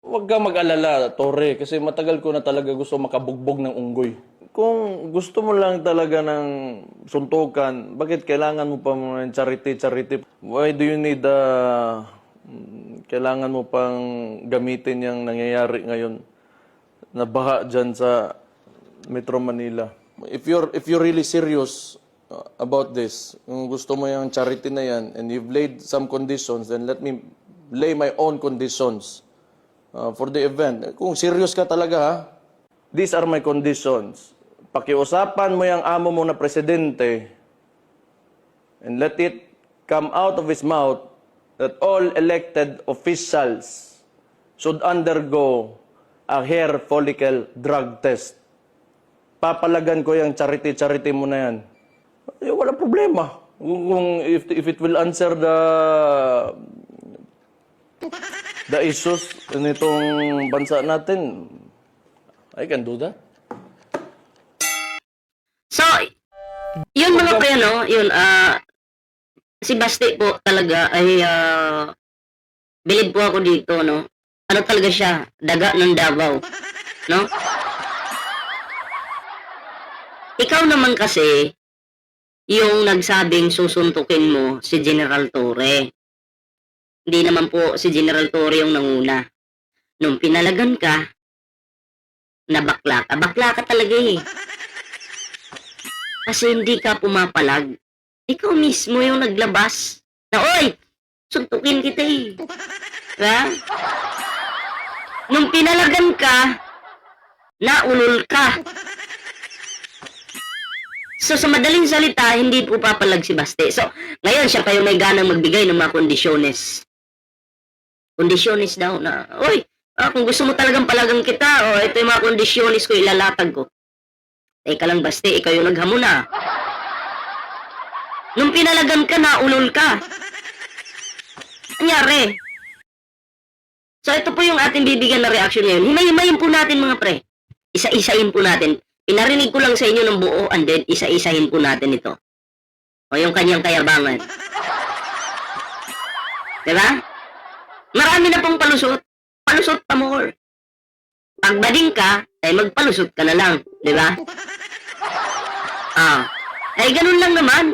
Huwag ka mag-alala, Tore, kasi matagal ko na talaga gusto makabugbog ng unggoy. Kung gusto mo lang talaga ng suntukan, bakit kailangan mo pa ng charity? Why do you need kailangan mo pang gamitin yung nangyayari ngayon na baha dyan sa Metro Manila? If you're really serious about this, kung gusto mo yung charity na yan and you've laid some conditions, then let me lay my own conditions for the event. Kung serious ka talaga ha, these are my conditions. Pakiusapan mo yung amo mo na presidente and let it come out of his mouth that all elected officials should undergo a hair follicle drug test. Papalagan ko yung charity mo na yan. Wala problema. Kung if it will answer the issues nitong bansa natin, I can do that. So, yun mga pre, no? Yun, si Basti po talaga ay, bilib po ako dito, no? Ano talaga siya? Daga ng Davao, no? Ikaw naman kasi, yung nagsabing susuntukin mo si General Torre. Hindi naman po si General Torre yung nanguna. Nung pinalagan ka, nabakla ka. Bakla ka talaga eh. Kasi hindi ka pumapalag. Ikaw mismo yung naglabas. Na, oy! Suntukin kita eh. Diba? Nung pinalagan ka, naulol ka. So, sa madaling salita, hindi po papalag si Baste. So, ngayon, siya pa yung may ganang magbigay ng mga kondisyones. Kondisyones daw na, oy, kung gusto mo talagang palagang kita, ito yung mga kondisyones ko, ilalatag ko. Teka lang, Baste, ikaw yung naghamon na. Nung pinalagan ka, naulol ka. Anyari? So, ito po yung ating bibigyan na reaction ngayon. Himay-himayin po natin, mga pre. Isa-isahin po natin. Pinarinig ko lang sa inyo ng buo, and then isa-isahin po natin ito. O yung kanyang kayabangan. Diba? Marami na pong palusot. Palusot pa more. Pag bading ka, ay magpalusot ka na lang. Diba? Ay ganun lang naman.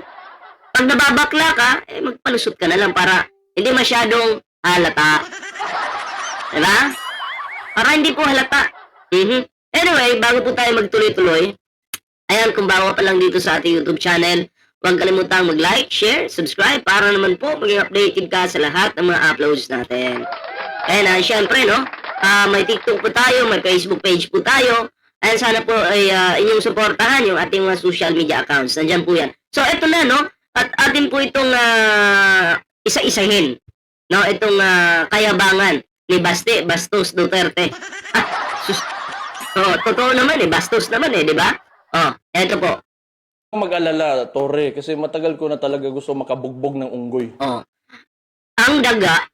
Pag nababakla ka, magpalusot ka na lang para hindi masyadong halata. Diba? Para hindi po halata. Anyway, bago po tayo magtuloy-tuloy, ayan, kung bago pa lang dito sa ating YouTube channel, huwag kalimutang mag-like, share, subscribe para naman po maging updated ka sa lahat ng mga uploads natin. Ayan, syempre, no? May TikTok po tayo, may Facebook page po tayo. Ayan, sana po ay inyong suportahan yung ating mga social media accounts. Nandyan po yan. So, ito na, no? At atin po itong isa-isahin. No? Itong kayabangan ni Bastos Duterte. Totoo naman Bastos naman di ba? Eto po. Mag-alala, Tore, kasi matagal ko na talaga gusto makabugbog ng unggoy. Ang daga,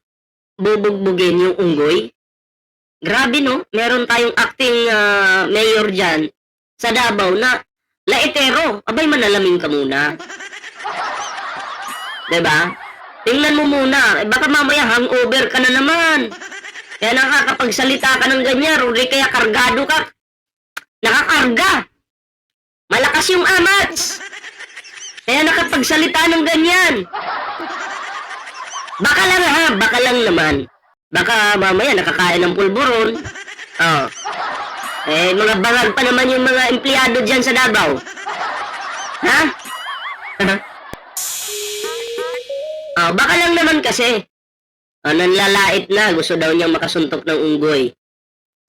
bubugbugin yung unggoy. Grabe, no? Meron tayong acting mayor dyan sa Davao na laitero. Abay, manalamin ka muna. Diba? Tingnan mo muna. Baka mamaya hangover ka na naman. Kaya nakakapagsalita ka ng ganyan, o kaya kargado ka. Nakakarga. Malakas yung amats. Kaya nakapagsalita ng ganyan. Baka lang ha, baka lang naman. Baka mamaya nakakain ng pulburon. Mga bangag pa naman yung mga empleyado dyan sa Davao. Ha? Baka lang naman kasi. Nanlalait na, gusto daw niyang makasuntok ng unggoy.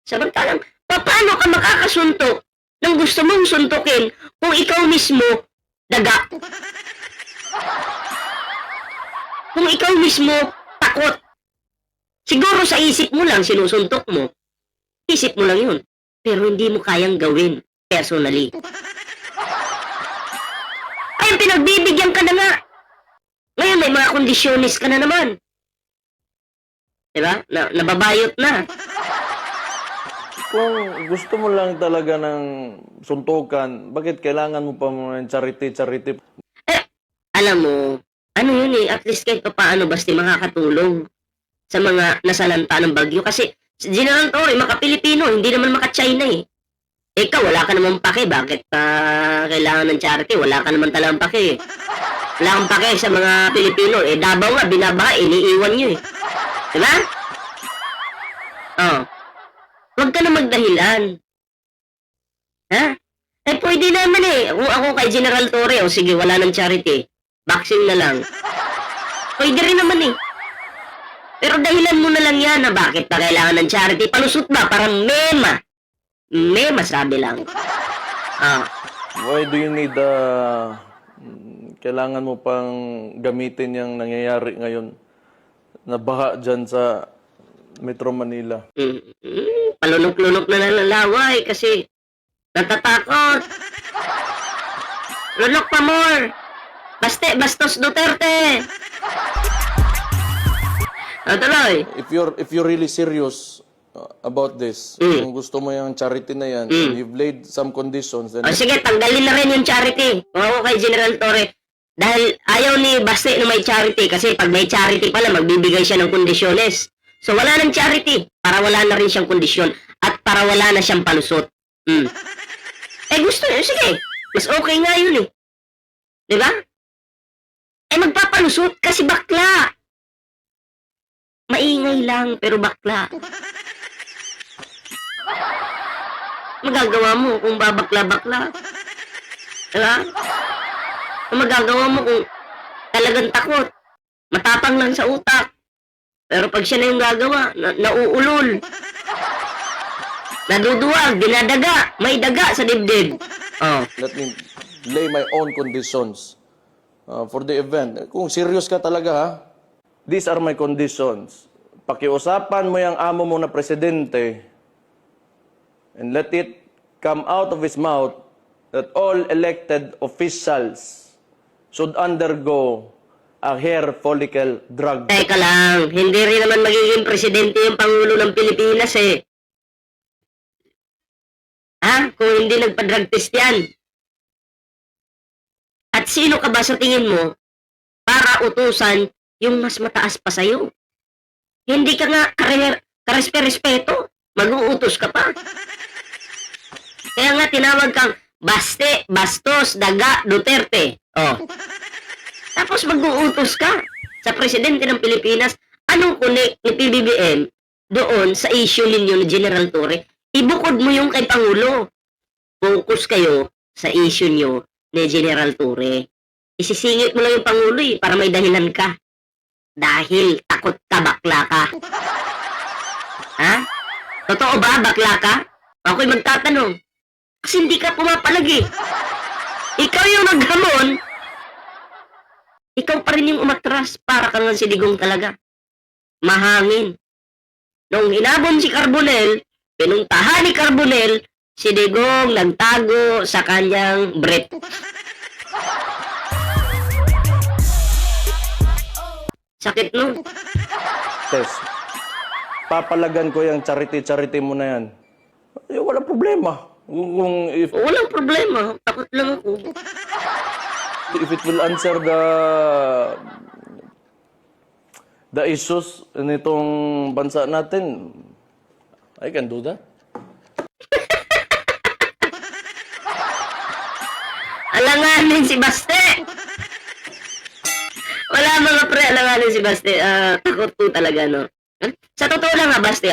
Samantalang, paano ka makakasuntok ng gusto mong suntukin kung ikaw mismo daga? Kung ikaw mismo takot. Siguro sa isip mo lang sinusuntok mo. Isip mo lang yun. Pero hindi mo kayang gawin personally. Ay, pinagbibigyan ka na nga. Ngayon may mga kondisyonis ka na naman. Diba? Nababayot na. Kung gusto mo lang talaga ng suntukan, bakit kailangan mo pa ng charity? Alam mo, ano yun at least kahit paano basta makakatulong sa mga nasalanta ng bagyo. Kasi Si General Torre, maka-Pilipino, hindi naman maka-China eh. Ikaw, wala ka naman pake. Bakit pa kailangan ng charity? Wala ka naman talagang pake eh. Wala kang pake sa mga Pilipino. Eh, Davao nga, binabaha, iniiwan nyo eh. Diba? Oh. Huwag ka na magdahilan. Ha? Eh, pwede naman eh. Kung ako kay General Torre, o sige, wala ng charity. Boxing na lang. Pwede rin naman eh. Pero dahilan mo na lang yan na bakit pa kailangan ng charity. Palusot ba? Parang mema. Mema, sabi lang. Ah. Why do you need kailangan mo pang gamitin yung nangyayari ngayon na baha dyan sa Metro Manila? Palunok-lunok na nalalaway kasi natatakot. Lunok pa more. Bastos Duterte. Tuloy. If you're really serious about this, kung gusto mo yung charity na yan, and you've laid some conditions, then O sige, tanggalin na rin yung charity. Kung ako kay General Torre, dahil ayaw ni Baste na may charity kasi pag may charity pala, magbibigay siya ng kondisyones. So wala ng charity para wala na rin siyang kondisyon at para wala na siyang palusot. Eh gusto niya, sige. Mas okay nga yun eh. Diba? Eh magpapalusot kasi bakla. Maingay lang pero bakla. Magagawa mo kung babakla-bakla. Diba? Magagawa mo kung talagang takot. Matapang lang sa utak. Pero pag siya na yung gagawa, nauulol. Naduduwag, dinadaga. May daga sa dibdib. Oh. let me lay my own conditions for the event. Kung serious ka talaga ha, these are my conditions. Pakiusapan mo yung amo mo na presidente and let it come out of his mouth that all elected officials should undergo a hair follicle drug. Teka lang, hindi rin naman magiging presidente yung Pangulo ng Pilipinas eh. Ha? Kung hindi nagpa-drug test yan. At sino ka ba sa tingin mo para utusan yung mas mataas pa sa'yo? Hindi ka nga karespe-respeto. Mag-uutos ka pa. Kaya nga tinawag kang Baste, Bastos, Daga, Duterte. Oh. Tapos mag-uutos ka sa presidente ng Pilipinas. Anong connect ni PBBM doon sa issue ninyo ni General Torre? Ibukod mo yung kay Pangulo. Focus kayo sa issue nyo ni General Torre. Isisingit mo lang yung Pangulo eh, para may dahilan ka. Dahil takot ka, bakla ka. Ha? Totoo ba, bakla ka? Ako'y magtatanong. Kasi hindi ka pumapalagi. Ikaw yung naghamon. Ikaw pa rin yung umatras para kang siligong talaga. Mahangin. Nung inabon si Carbonell, pinuntahan ni Carbonell, si Digong nagtago sa kanyang brief. Sakit no? Test. Papalagan ko yung charity mo na yan. Eh, walang problema. Walang problema. Takot lang ako. If it will answer the issues nitong bansa natin, I can do that. Alanganin si Baste. Wala mga pre, alanganin si Baste. Takot po talaga, no? Sa totoo lang nga, Baste,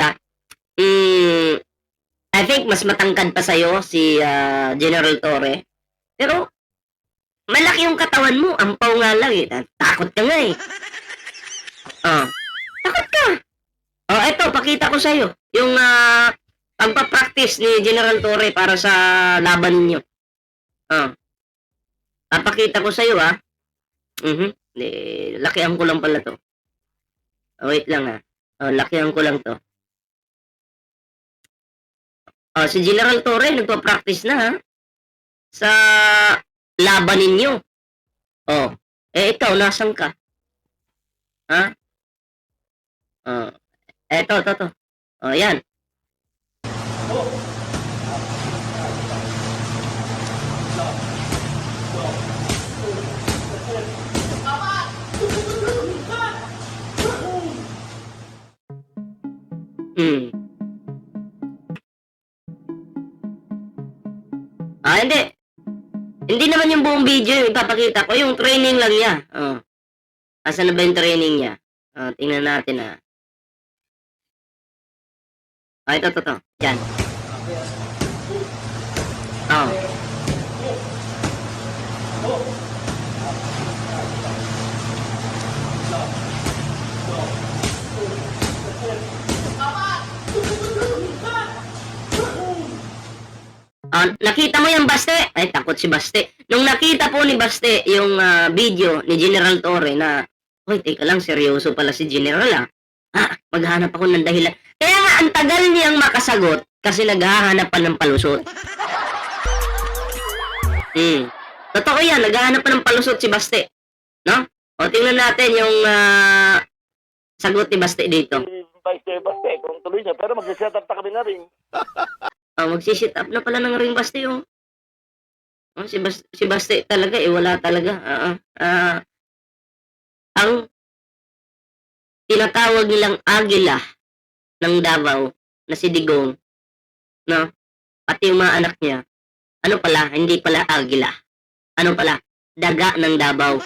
I think mas matangkad pa sa'yo si General Torre. Pero, malaki yung katawan mo. Ampaw nga lang eh. Takot ka nga eh. Takot ka. Eto, pakita ko sa'yo. Yung pagpapractice ni General Torre para sa laban ninyo. Papakita ko sa'yo, ha. Lakihan ko lang pala to. Wait lang, ha. Lakihan ko lang to. Si General Torre, nagpa-practice na, ha. Sa laban ninyo. Ikaw, nasan ka? Ha? Eto. Yan. Hindi. Hindi naman yung buong video yung ipapakita ko. Yung training lang niya. Asan na ba yung training niya? Tingnan natin ito. Yan. Nakita mo yung Baste? Ay, takot si Baste. Nung nakita po ni Baste yung video ni General Torre na, hoy, teka lang, seryoso pala si General maghanap ako ng dahilan. Kaya nga, ang tagal niyang makasagot kasi naghahanap pa ng palusot. Totoo yan, naghahanap pa ng palusot si Baste. No? O, tingnan natin yung sagot ni Baste dito. Vice Baste, kung tuloy niya. Pero mag-set up na kami na rin. Magsisit up na pala ng ring Baste yung. Si Baste talaga, wala talaga. Ang tinatawag nilang Agila ng Davao na si Digong, no? Pati yung mga anak niya, ano pala, hindi pala Agila. Ano pala? Daga ng Davao.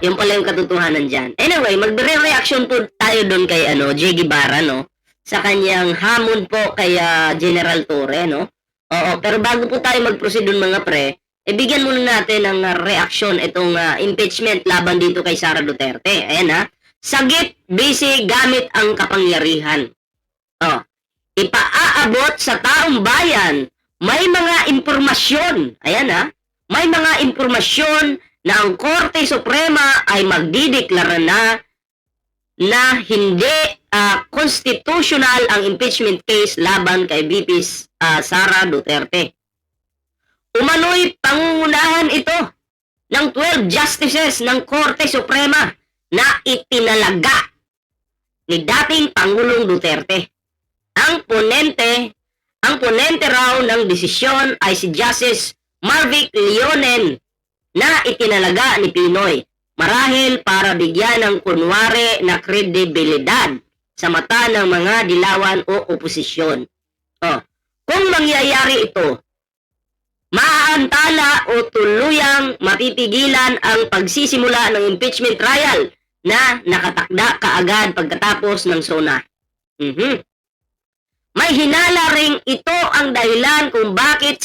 Yung pala yung katotohanan dyan. Anyway, magre-reaction po tayo doon kay J. Guevara, no? Sa kanyang hamon po kay General Torre, no? Oo, pero bago po tayo mag-proceed doon mga pre, bigyan muna natin ng reaction itong impeachment laban dito kay Sara Duterte. Ayan sagip, busy, gamit ang kapangyarihan. Ipaaabot sa taong bayan, may mga impormasyon, ayan may mga impormasyon na ang Korte Suprema ay magdideklara na hindi constitutional ang impeachment case laban kay VP Sara Duterte. Umano'y pangungunahan ito ng 12 justices ng Korte Suprema na itinalaga ni dating Pangulong Duterte. Ang ponente raw ng desisyon ay si Justice Marvic Leonen na itinalaga ni Pinoy marahil para bigyan ng kunwari na kredibilidad sa mata ng mga dilawan o oposisyon. Kung mangyayari ito, maaantala o tuluyang matipigilan ang pagsisimula ng impeachment trial na nakatakda kaagad pagkatapos ng SONA. May hinala ring ito ang dahilan kung bakit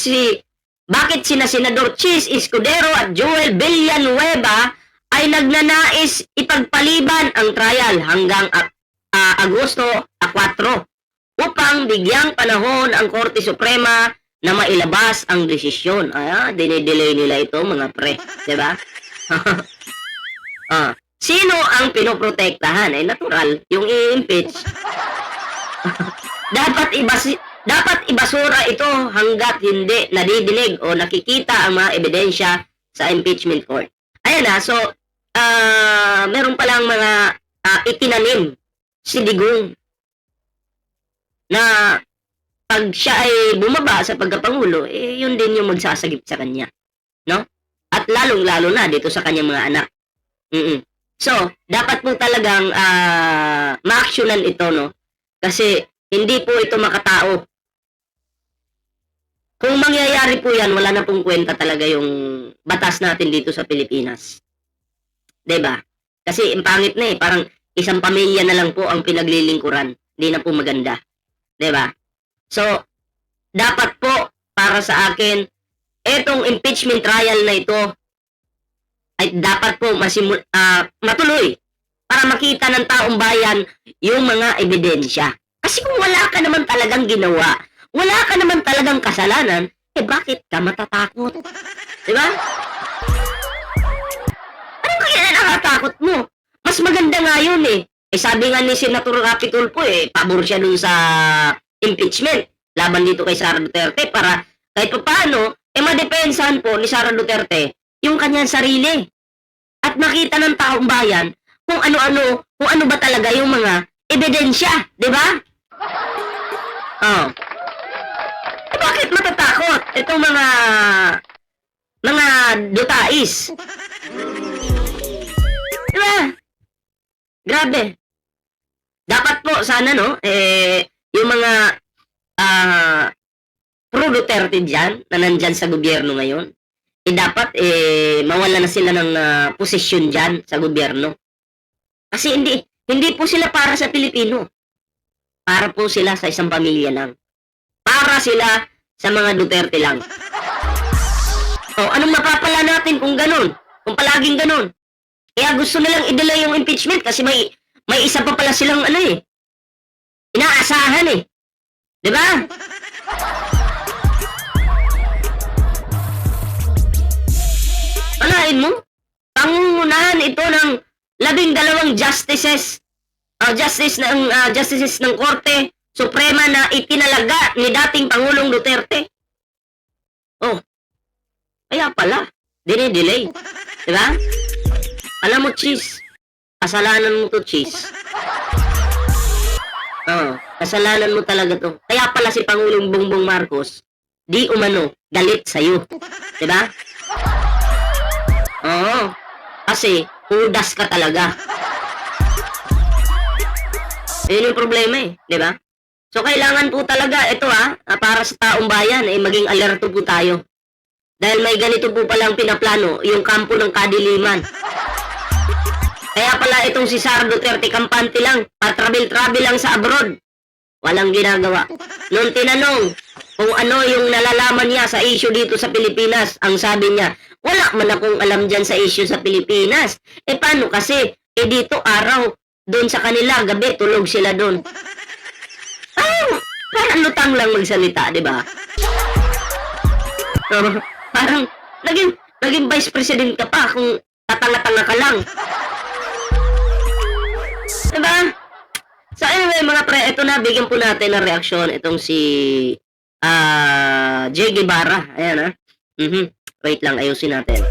sina Senador Chis Escudero at Joel Villanueva ay nagnanais ipagpaliban ang trial hanggang Agosto 4 upang bigyang panahon ang Korte Suprema na mailabas ang desisyon. Dinidelay nila ito mga pre, diba? Sino ang pinoprotektahan? Natural, yung i-impeach. Dapat ibasura ito hanggat hindi nadidinig o nakikita ang mga ebidensya sa impeachment court. Ayan so, meron palang mga itinanim si Digong na pag siya ay bumaba sa pagkapangulo, yun din yung magsasagip sa kanya. No? At lalong-lalo na dito sa kanyang mga anak. So, dapat po talagang ma-actionan ito, no? Kasi hindi po ito makatao. Kung mangyayari po yan, wala na pong kwenta talaga yung batas natin dito sa Pilipinas. Diba? Kasi ang pangit na parang isang pamilya na lang po ang pinaglilingkuran. Hindi na po maganda. Diba? So, dapat po, para sa akin, etong impeachment trial na ito, ay dapat po matuloy para makita ng taong bayan yung mga ebidensya. Kasi kung wala ka naman talagang ginawa, wala ka naman talagang kasalanan, bakit ka matatakot? Diba? Ano kaya nakatakot mo? Mas maganda nga yun sabi nga ni Senator Rapi Tulfo pabor siya dun sa impeachment laban dito kay Sara Duterte para kahit paano, madepensahan po ni Sara Duterte yung kanyang sarili. At makita ng taong bayan kung ano ba talaga yung mga ebidensya, di ba? Bakit matatakot itong mga dutais? Di ba? Grabe. Dapat po sana yung mga araw Duterte dyan, na nandyan sa gobyerno ngayon, dapat mawala na sila ng posisyon dyan sa gobyerno. Kasi hindi po sila para sa Pilipino. Para po sila sa isang pamilya lang. Para sila sa mga Duterte lang. O, anong mapapala natin kung ganun? Kung palaging ganun? Kaya gusto nilang i-delay yung impeachment kasi may isa pa pala silang inaasahan eh. Di ba? Alain mo? Pangungunahan ito ng 12 justices ng Korte Suprema na itinalaga ni dating Pangulong Duterte. Oh, kaya pala, dinidelay. Diba? Alam mo, Cheese, kasalanan mo to, Cheese. Oh, kasalanan mo talaga to. Kaya pala si Pangulong Bongbong Marcos, di umano, galit sa'yo. Diba? Oo, kasi, hudas ka talaga. Yun yung problema eh, di ba? So, kailangan po talaga, ito para sa taong bayan, maging alerto po tayo. Dahil may ganito po palang pinaplano, yung kampo ng kadiliman. Kaya pala itong si Sara Duterte kampante lang, patravel-travel lang sa abroad. Walang ginagawa. Noong tinanong kung ano yung nalalaman niya sa issue dito sa Pilipinas, ang sabi niya, wala man akong alam dyan sa issue sa Pilipinas. Paano kasi? Dito araw, doon sa kanila, gabi, tulog sila doon. Parang lutang lang magsalita, di ba? Parang, naging vice president ka pa kung tatanga-tanga ka lang. Diba? So anyway, mga pre, ito na, bigyan po natin ng reaksyon itong si Jay Guevara. Ayan Wait lang, ayusin natin.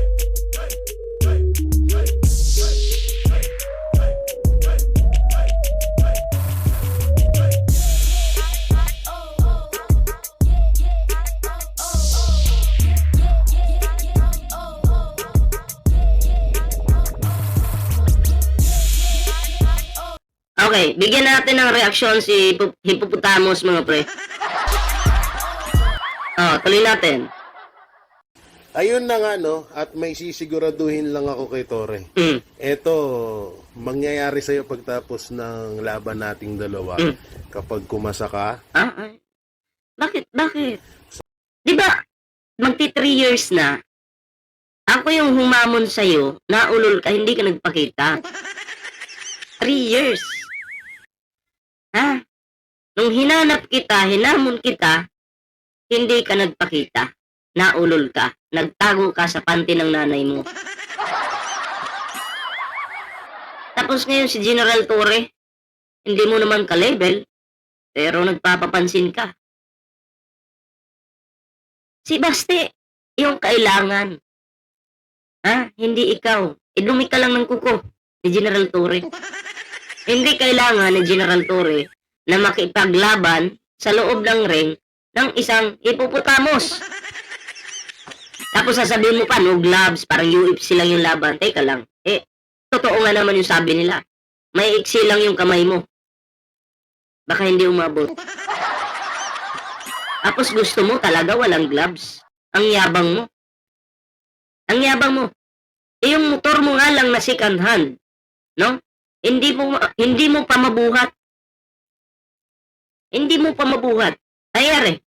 Okay, bigyan natin ng reaksyon si Hippopotamus, mga pre. Tuloy natin. Ayun na nga, no? At may sisiguraduhin lang ako kay Tore. Ito, mangyayari sa'yo pagtapos ng laban nating dalawa. Kapag kumasa ka. Bakit? Di ba, magti 3 years na, ako yung humamon sa'yo, naulol ka, hindi ka nagpakita. 3 years. Nung hinanap kita, hinamon kita, hindi ka nagpakita. Naulol ka. Nagtago ka sa panty ng nanay mo. Tapos ngayon si General Torre, hindi mo naman ka-level, pero nagpapapansin ka. Si Baste, yung kailangan. Hindi ikaw. Dumi ka lang ng kuko ni General Torre. Hindi kailangan ni General Torre na makipaglaban sa loob ng ring ng isang hippopotamus. Tapos sasabihin mo pa, no gloves, parang UFC lang yung laban. Teka lang. Totoo nga naman yung sabi nila. May iksi lang yung kamay mo. Baka hindi umabot. Tapos gusto mo talaga walang gloves. Ang yabang mo. Ang yabang mo. Yung motor mo nga lang na second hand. No? Hindi mo pa mabuhat. Hindi mo pa mabuhat. Ayari.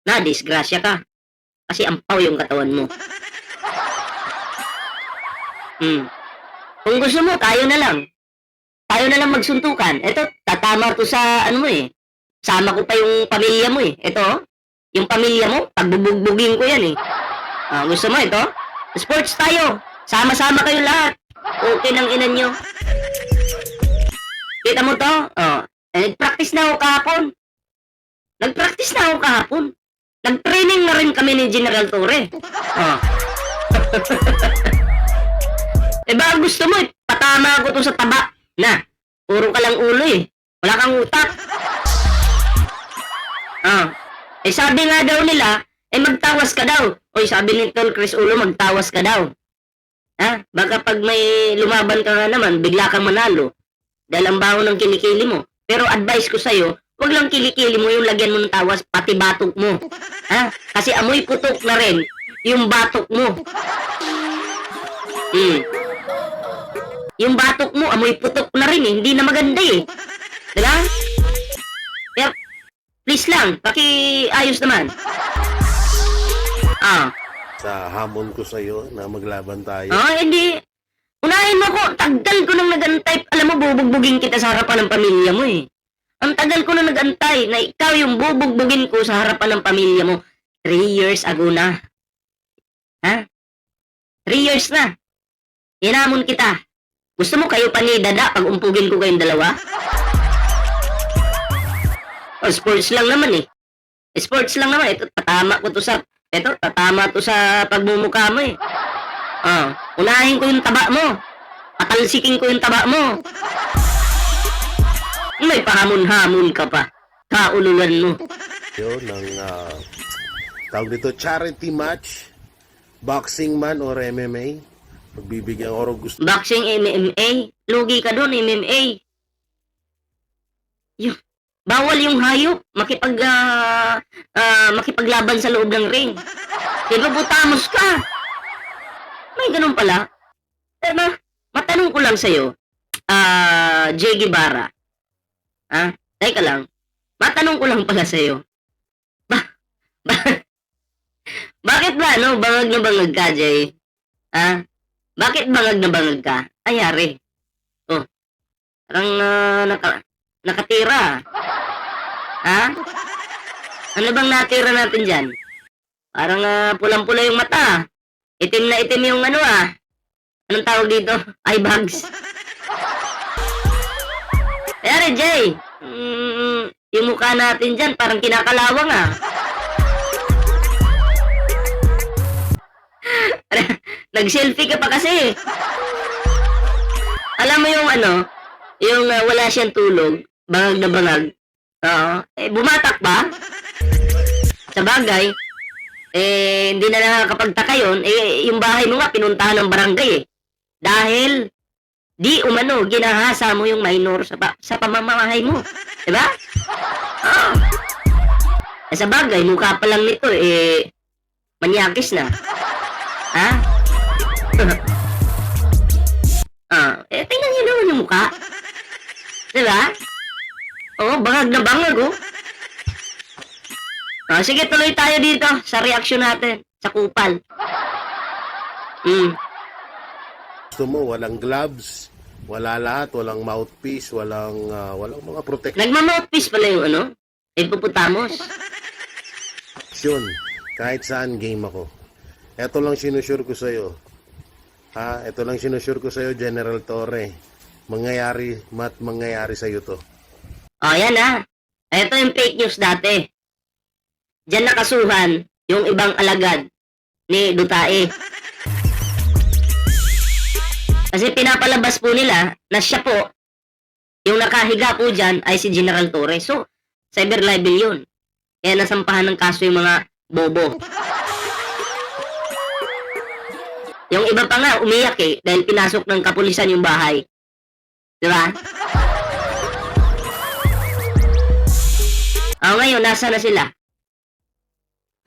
Disgrasya ka. Kasi ampaw yung katawan mo. Kung gusto mo, tayo na lang. Tayo na lang magsuntukan. Ito, tatama to sa Sama ko pa yung pamilya mo Ito, yung pamilya mo, pagbubugbugin ko yan gusto mo ito? Sports tayo. Sama-sama kayo lahat. Okay ng inan nyo. Kita mo to? Nag-practice na ako kahapon. Nag-training na rin kami ni General Torre. Baka gusto mo patama ako to sa taba. Puro ka lang ulo Wala kang utak. Sabi nga daw nila, magtawas ka daw. Sabi ni Tol Chris Ulo, magtawas ka daw. Baka pag may lumaban ka nga naman, bigla kang manalo. Dahil ang baho ng kilikili mo. Pero advice ko sa'yo, huwag Huwag lang kilikili mo yung lagyan mo ng tawas, pati batok mo. Ha? Kasi amoy putok na rin yung batok mo. Yung batok mo, amoy putok na rin eh. Hindi na maganda eh. Diba? Kaya, please lang, pakiayos naman. Sa hamon ko sa'yo na maglaban tayo. Hindi. Unahin mo ko, tagal ko nang nag-antay. Alam mo, bubugbugin kita sa harapan ng pamilya mo eh. Ang tagal ko nang nag-antay na ikaw yung bubugbugin ko sa harapan ng pamilya mo. 3 years ago na. Ha? 3 years na. Hinamon kita. Gusto mo kayo pa ni Dada pag umpugin ko kayong dalawa? Sports lang naman eh. Sports lang naman. Ito, tatama to sa pagmumukha mo eh. Unahin ko yung taba mo. Patalsikin ko yung taba mo. May pahamon-hamon ka pa. Kaululan mo. Yun, ng tawag dito, charity match, boxing man or MMA. Pagbibigyan ko gusto. Boxing, MMA. Lugi ka doon, MMA. Bawal yung hayop makipaglaban sa loob ng ring. Ibabutamos ka. May ganun pala. Matanong ko lang sa'yo, Jay Guevara. Teka lang. Matanong ko lang pala sa'yo. Bakit ba, bangag na bangag ka, Jay? Bakit bangag na bangag ka? Ayari. Parang nakatira. Ano bang natira natin dyan? Parang pulang-pula yung mata. Itim na itim yung Anong tawag dito? Eye bags. Ayari, Jay. Yung mukha natin dyan, parang kinakalawang Nag-selfie ka pa kasi. Alam mo yung yung wala siyang tulog, bangag na bangag. Bumatak ba? Sa bagay, hindi na nakakapagtaka yun. Yung bahay mo nga, pinuntahan ng barangay eh. Dahil, di umano, ginahasa mo yung minor sa pamamahay mo. Diba? Sa bagay, mukha pa lang nito manyakis na. Tingnan niyo naman yung mukha. Diba? Bangag na bangag sige, tuloy tayo dito sa reaksyon natin sa kupal. Gusto mo, walang gloves, wala lahat, walang mouthpiece, walang mga protect. Nagma-mouthpiece pala yung hippopotamus. Yun, kahit saan game ako. Ito lang sinusure ko sa'yo. Ito lang sinusure ko sa'yo, General Torre. Mangyayari sa'yo to. Yan Ito yung fake news dati. Diyan nakasuhan yung ibang alagad ni Dutae. Kasi pinapalabas po nila na siya po, yung nakahiga po dyan ay si General Torre. So, cyber libel yun. Kaya nasampahan ng kaso yung mga bobo. Yung iba pa nga, umiyak dahil pinasok ng kapulisan yung bahay. Diba? Ngayon, nasa na sila?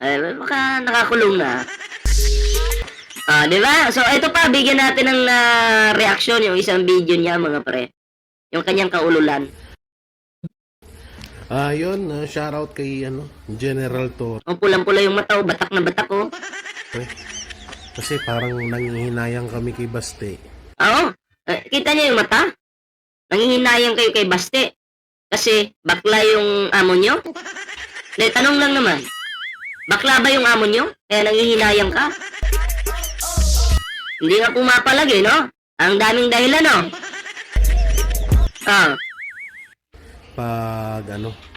Baka nakakulong na. Diba? So, ito pa, bigyan natin ng reaksyon yung isang video niya, mga pre. Yung kanyang kaululan. Yun, shoutout kay General Torre. Pulang-pula yung mata, batak na batak Kasi parang nangihinayang kami kay Baste. Kita niyo yung mata? Nangihinayang kayo kay Baste. Kasi bakla yung amo nyo? Tanong lang naman. Bakla ba yung amo nyo? Kaya nangihinayang ka? Hindi nga pumapalag no? Ang daming dahilan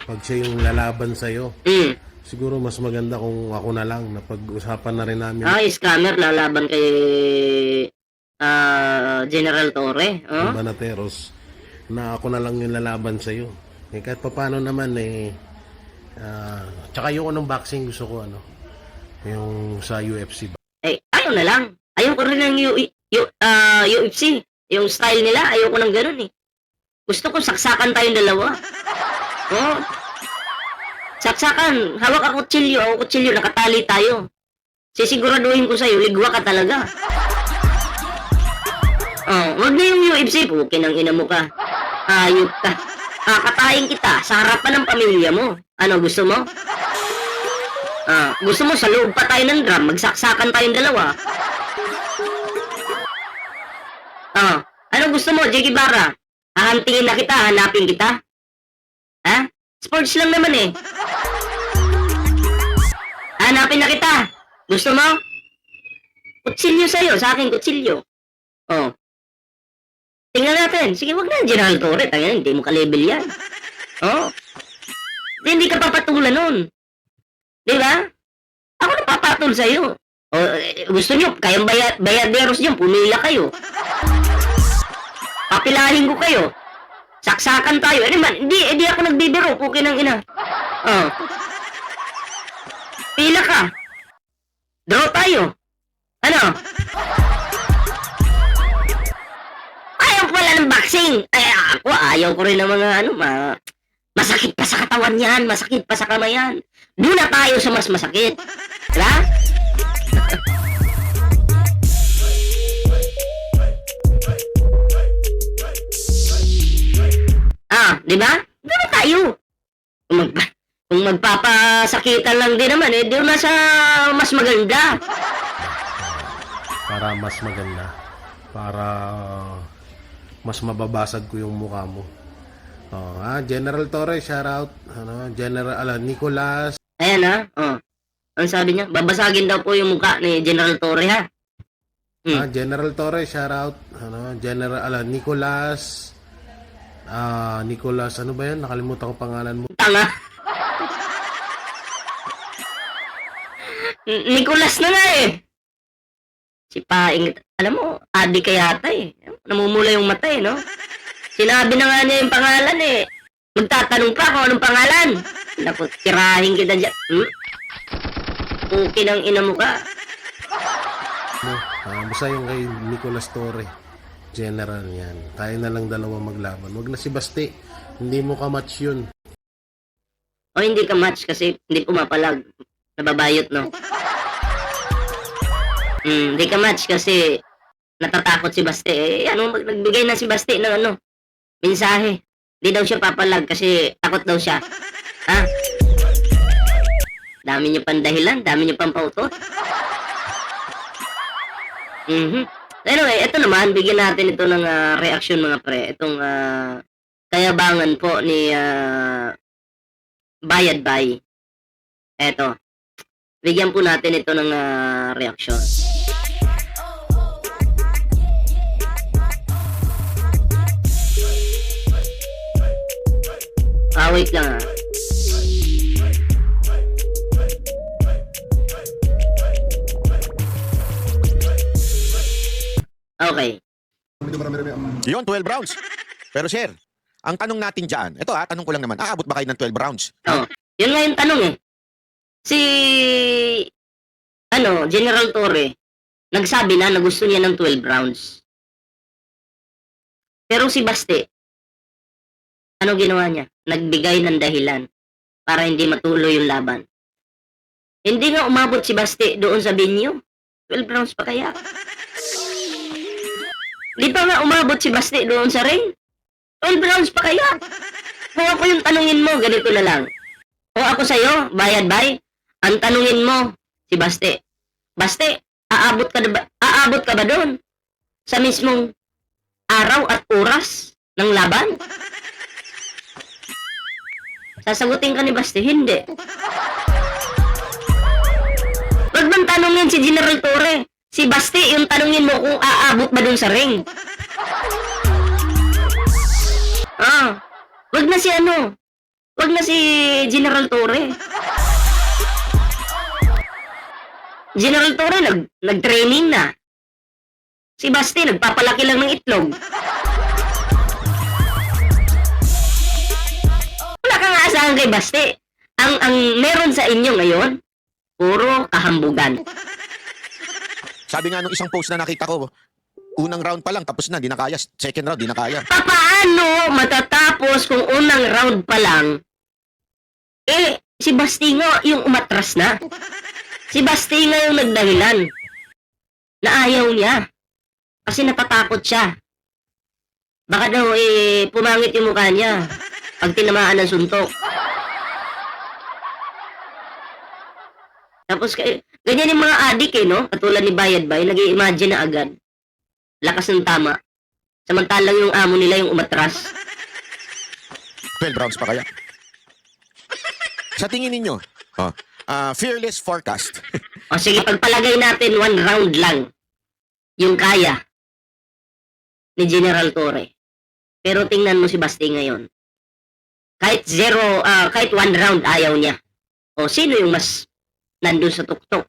Pag siya yung lalaban sa'yo, siguro mas maganda kung ako na lang, na pag-usapan na rin namin. Scammer, lalaban kay General Torre. Banateros, na ako na lang yung lalaban sa'yo. Kahit paano naman tsaka yung boxing gusto ko yung sa UFC ba? Ayaw na lang. Ayaw ko rin ng UFC. Yung style nila, ayaw ko ng ganun Gusto ko saksakan tayong dalawa. Saksakan, hawak ako kutsilyo, nakatali tayo. Sisiguraduhin ko sa'yo, ligwa ka talaga. Oh, wag na yung UFC, pukin ang ina mo ka. Ayop ka. Kakatayin kita sa harapan ng pamilya mo. Ano, gusto mo? Gusto mo sa loob pa tayo ng drum, magsaksakan tayong dalawa. Ano gusto mo, Jiggy Barra? Hahantingin na kita, hanapin kita? Ha? Sports lang naman eh. Hanapin na kita. Gusto mo? Kutsilyo sa'yo, sa akin kutsilyo. Oh. Tingnan natin. Sige, wag na, General Torre. Tangina, hindi mo ka-level yan. Oh. Hindi ka papatulan nun. Di ba? Ako na papatol sa'yo. Oh, gusto nyo, kayang bayaderos nyo, pumila kayo. Papilahin ko kayo. Saksakan tayo. Hindi ako nagbibiro, pukin ng ina. Oh. Pila ka. Draw tayo. Ano? Ayaw ko wala ng boxing. Ako, ayaw ko rin ng mga masakit pa sa katawan yan, masakit pa sa kamay yan. Doon na tayo sa mas masakit. Diba? Diba? Doon na tayo. Kung magpapasakitan lang din naman, doon na sa mas maganda. Para mas maganda. Para mas mababasag ko yung mukha mo. General Torre, shout out. General Nicolas. Ayan Ang sabi niya, babasagin daw po yung mukha ni General Torre ha. General Torre, shout out. General Nicolas. Nicolas, ano ba yan? Nakalimutan ko pangalan mo. Tanga. Nicolas na nga eh. Si Paing, alam mo, adi ka yata eh. Namumula yung mata eh, no? Sinabi na nga niya yung pangalan eh. Magtatanong pa kung anong pangalan. Naku, tirahin kita dyan. Okay ng ina mo ka. Basta yung kay Nicolas Torre. General yan. Tayo na lang dalawa maglaban. Wag na si Basti. Hindi mo ka-match yun. O hindi ka match kasi hindi pumapalag. Nababayot, no? Hindi ka match kasi natatakot si Basti. Nagbigay na si Basti ng mensahe. Hindi daw siya papalag kasi takot daw siya. Ha? Dami niyo pang dahilan, dami niyo pang pautot. Anyway, ito naman, bigyan natin ito ng reaction mga pre. Itong kayabangan po ni Bayad Bay. Eto. Bigyan po natin ito ng reaction. Wait lang Okay. Yun, 12 rounds. Pero sir, ang tanong natin dyan, ito tanong ko lang naman, aabot ba kayo ng 12 rounds? Yun nga yung tanong eh. Si, General Torre, nagsabi na gusto niya ng 12 rounds. Pero si Basti, ano ginawa niya? Nagbigay ng dahilan para hindi matuloy yung laban. Hindi nga umabot si Basti doon sa venue. 12 rounds pa kaya? Di pa nga umabot si Basti doon sa ring? 12 rounds pa kaya? Kung ako yung tanungin mo, ganito na lang. Kung ako sa'yo, Bayad Bay, ang tanungin mo, si Basti. Basti, aabot ka ba doon? Sa mismong araw at oras ng laban? Sasagutin ka ni Basti, hindi. Wag bang tanungin si General Torre? Si Basti, yung tanungin mo kung aabot ba dun sa ring. Wag na si wag na si General Torre. General Torre, nag-training na. Si Basti, nagpapalaki lang ng itlog. Wala kang aasahan kay Basti. Ang meron sa inyo ngayon, puro kahambugan. Sabi nga nung isang post na nakita ko, unang round pa lang, tapos na, di na kaya. Second round, di na kaya. Paano matatapos kung unang round pa lang? Si Basti nga yung umatras na. Si Basti nga yung nagdahilan na ayaw niya. Kasi natatakot siya. Baka daw pumangit yung mukha niya pag tinamaan ng suntok. Tapos ganyan yung mga adik no? Katulad ni Bayad Bay, nag-i-imagine na agad. Lakas ng tama. Samantalang yung amo nila yung umatras. 12 rounds pa kaya? Sa tingin ninyo, fearless forecast. O sige, pagpalagay natin 1 round lang yung kaya ni General Torre. Pero tingnan mo si Basti ngayon. Kahit 1 round ayaw niya. O sino yung mas nandun sa tuktok?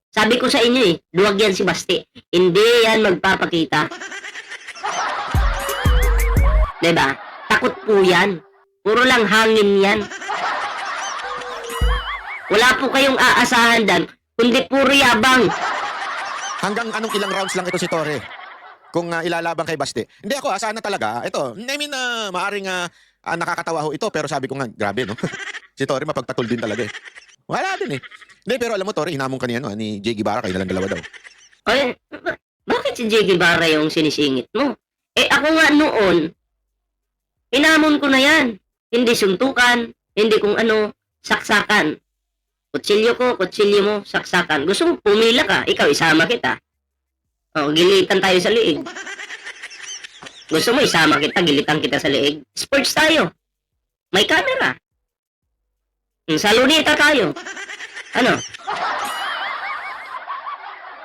Sabi ko sa inyo duwag yan si Basti. Hindi yan magpapakita. Diba? Takot po yan. Puro lang hangin yan. Wala po kayong aasahan dan, kundi puro yabang. Hanggang anong ilang rounds lang ito si Torre? Kung ilalaban kay Basti. Hindi ako, sana talaga. Ito, I mean, maaring nakakatawa ho ito, pero sabi ko nga, grabe, no? Si Torre mapagpatul din talaga eh. Wala din eh. Hindi, pero alam mo, Torre, hinamon ka ni Jay Guevara, kayo nalang dalawa daw. Ay, bakit si Jay Guevara yung sinisingit mo? Ako nga noon, hinamon ko na yan. Hindi suntukan, hindi kung ano, saksakan. Kutsilyo ko, kutsilyo mo, saksakan. Gusto mo pumila ka, ikaw isama kita. Gilitan tayo sa liig. Gusto mo isama kita, gilitan kita sa liig. Sports tayo. May camera. Sa luneta tayo. Ano?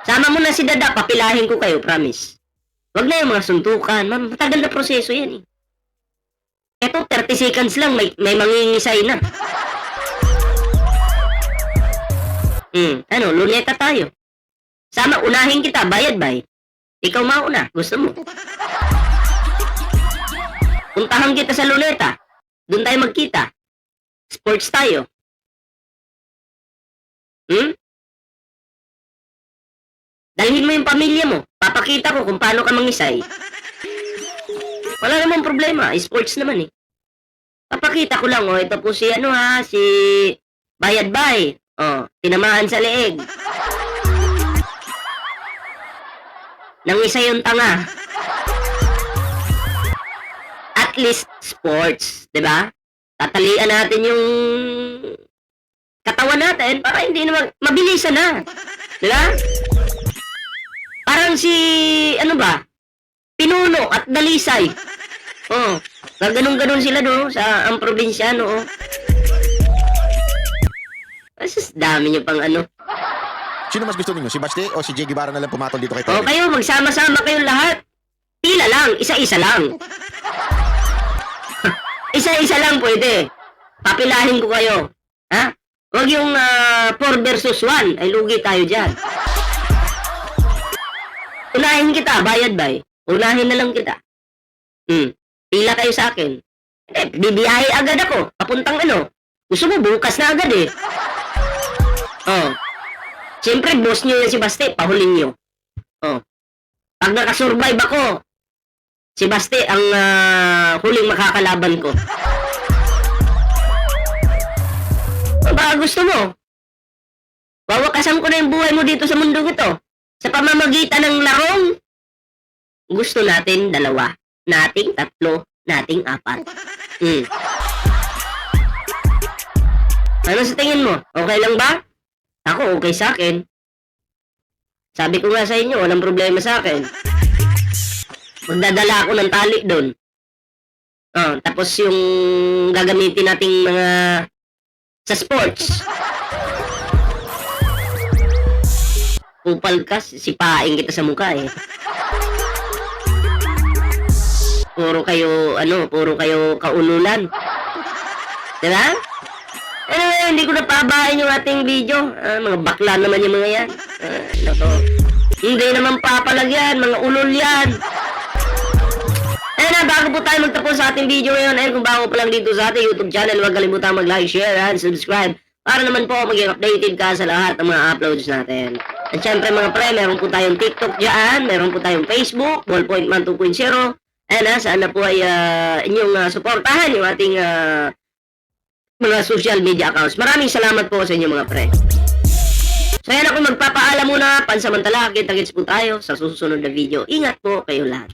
Sama mo na si Dada, papilahin ko kayo, promise. Wag na yung mga suntukan. Matagal na proseso yan eh. Eto, 30 seconds lang, may mangingisay na. Luneta tayo. Sama, unahin kita, Bayad Bay. Ikaw mauna, gusto mo. Puntahan kita sa luneta. Doon tayo magkita. Sports tayo. Dalhin mo yung pamilya mo. Papakita ko kung paano ka mangisay. Wala namang problema. Sports naman eh. Papakita ko lang, ito po si si Bayad Bay. Tinamaan sa leeg. Nangisa yung tanga. At least sports, 'di ba? Tatalian natin yung katawan natin para hindi na mabilisan na. 'Di ba? Parang si Pinuno at Dalisay. Ganun-ganun sila sa ang probinsyano. Asus, dami niyo pang Sino mas gusto ninyo? Si Basti o si Jay Guevara na lang pumatol dito kay Torre? Kayo, magsama-sama kayong lahat. Pila lang, isa-isa lang. Isa-isa lang pwede. Papilahin ko kayo. Ha? Huwag yung 4 versus 1. Ay, lugi tayo dyan. Unahin kita, Bayad Bay. Unahin na lang kita. Pila kayo sa akin. Bibiyahe agad ako. Papuntang Gusto mo, bukas na agad eh. Siyempre, boss nyo yan si Basti, pahulin nyo. Pag nakasurvive ako, si Basti ang huling makakalaban ko. Baka gusto mo, wawakasan ko na yung buhay mo dito sa mundong ito. Sa pamamagitan ng larong, gusto natin 2, nating 3, nating 4. Ano sa tingin mo? Okay lang ba? Ako, okay sa akin. Sabi ko nga sa inyo, walang problema sa akin. Magdadala ako ng tali doon. Tapos yung gagamitin nating mga sa sports. Kupal ka, sipain kita sa mukha eh. Puro kayo kaululan. Diba? Anyway, hindi ko napabahin yung ating video. Mga bakla naman yung mga yan. Hindi naman papalag yan, mga ulol yan. Bago po tayo magtapos sa ating video ngayon, kung bago pa lang dito sa ating YouTube channel, huwag kalimutan mag-like, share, and subscribe para naman po maging updated ka sa lahat ng mga uploads natin. At syempre mga pre, meron po tayong TikTok dyan, meron po tayong Facebook, Ballpoint Man 2.0, and sana po ay inyong suportahan yung ating mga social media accounts. Maraming salamat po sa inyo mga pre. So yan ako magpapaalam muna, pansamantala, kita-kits po tayo sa susunod na video. Ingat po kayo lahat.